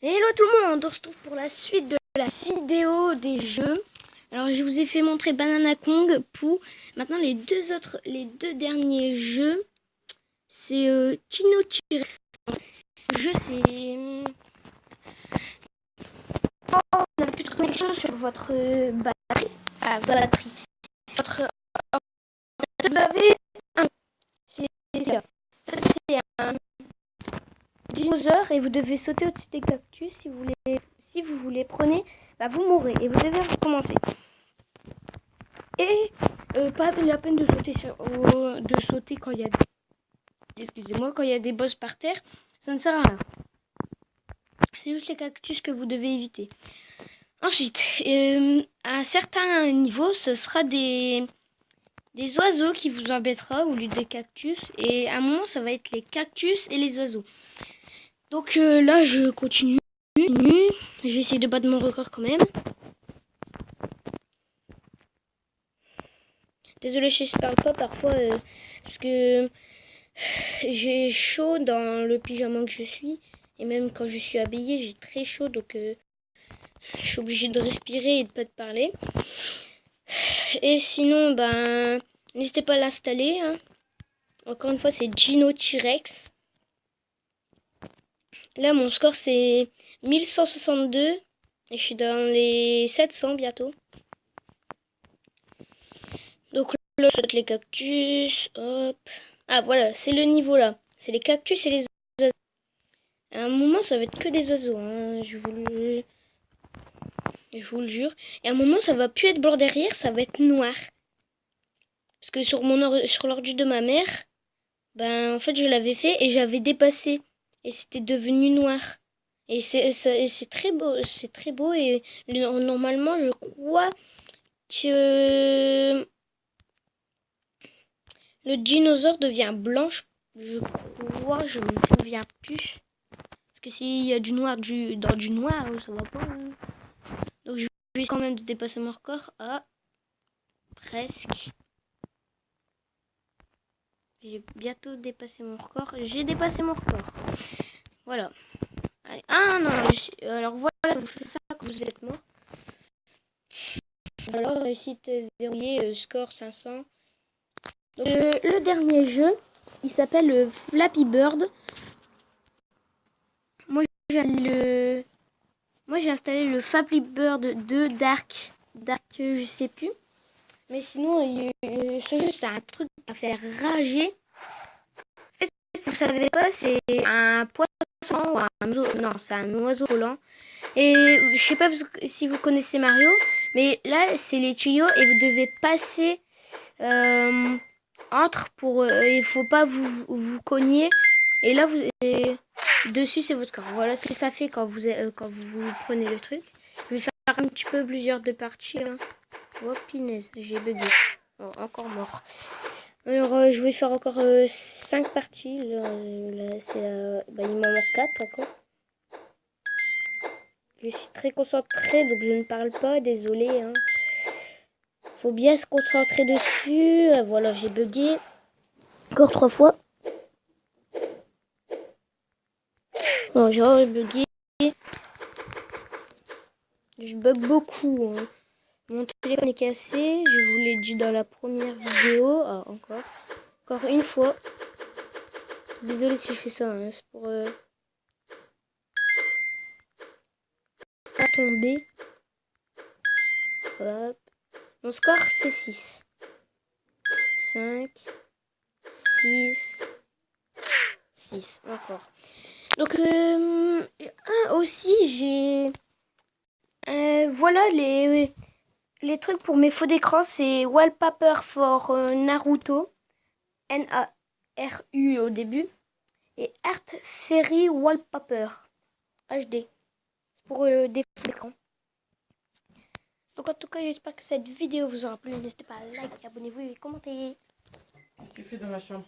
Hello tout le monde, on se retrouve pour la suite de la vidéo des jeux. Alors je vous ai fait montrer Banana Kong, Pou. Maintenant les deux derniers jeux, c'est Chino T-Rex. Le jeu c'est... Oh, on n'a plus de connexion sur votre batterie. Enfin, batterie. Votre... Vous avez un... C'est là. C'est un dinosaure et vous devez sauter au-dessus des cactus si vous voulez prenez, vous mourrez et vous devez recommencer. Et pas la peine de sauter quand il y a quand il y a des boss par terre, ça ne sert à rien. C'est juste les cactus que vous devez éviter. Ensuite, à un certain niveau, ce sera des oiseaux qui vous embêtera au lieu des cactus. Et à un moment, ça va être les cactus et les oiseaux. Donc là, je continue. Je vais essayer de battre mon record quand même. Désolée si je parle pas parfois parce que j'ai chaud dans le pyjama que je suis. Et même quand je suis habillée, j'ai très chaud. Donc je suis obligée de respirer et de pas te parler. Et sinon, n'hésitez pas à l'installer. Hein. Encore une fois, c'est Chino T-Rex. Là, mon score, c'est 1162. Et je suis dans les 700 bientôt. Donc là, c'est les cactus. Hop. Ah, voilà, c'est le niveau là. C'est les cactus et les oiseaux. À un moment, ça va être que des oiseaux. Hein. Je vous le jure. Et à un moment, ça va plus être blanc derrière, ça va être noir. Parce que sur l'ordi de ma mère, en fait, je l'avais fait et j'avais dépassé. Et c'était devenu noir. Et c'est très beau. C'est très beau. Et normalement, je crois que le dinosaure devient blanche. Je crois, je me souviens plus. Parce que s'il y a du noir dans du noir, ça va pas. Hein. Donc je vais quand même dépasser mon record. Ah, presque. J'ai bientôt dépassé mon record. J'ai dépassé mon record. Voilà. Allez. Ah non, alors voilà, vous faites ça que vous êtes mort. Alors, réussite verrouillée, score 500. Donc, le dernier jeu, il s'appelle Flappy Bird. Moi, j'ai installé le Flappy Bird 2 Dark, je sais plus. Mais sinon, ce jeu, c'est un truc à faire rager. En fait, si vous savez pas, c'est un poisson ou un oiseau. Non, c'est un oiseau volant. Et je sais pas si vous connaissez Mario, mais là, c'est les tuyaux et vous devez passer entre pour... il faut pas vous cogner. Et là, dessus, c'est votre score. Voilà ce que ça fait quand vous prenez le truc. Je vais faire un petit peu plusieurs de parties. Hein. Oh, punaise, j'ai bugué. Oh, encore mort. Alors, je vais faire encore 5 parties. Là, il m'en manque 4 encore. Je suis très concentrée, donc je ne parle pas. Désolée. Hein. Faut bien se concentrer dessus. Voilà, j'ai bugué. Encore 3 fois. Non, j'ai bugué. Je bug beaucoup. Hein. Mon téléphone est cassé. Je vous l'ai dit dans la première vidéo. Ah, encore. Encore une fois. Désolée si je fais ça. Hein. C'est pour pas tomber. Hop. Mon score, c'est 6. 5. 6. 6. Encore. Donc, aussi, j'ai... voilà les trucs pour mes faux d'écran. C'est Wallpaper for Naruto. N-A-R-U au début. Et Art Fairy Wallpaper. HD. C'est pour des faux d'écran. Donc en tout cas, j'espère que cette vidéo vous aura plu. N'hésitez pas à liker, abonnez-vous et commenter. Qu'est-ce que tu fais dans ma chambre?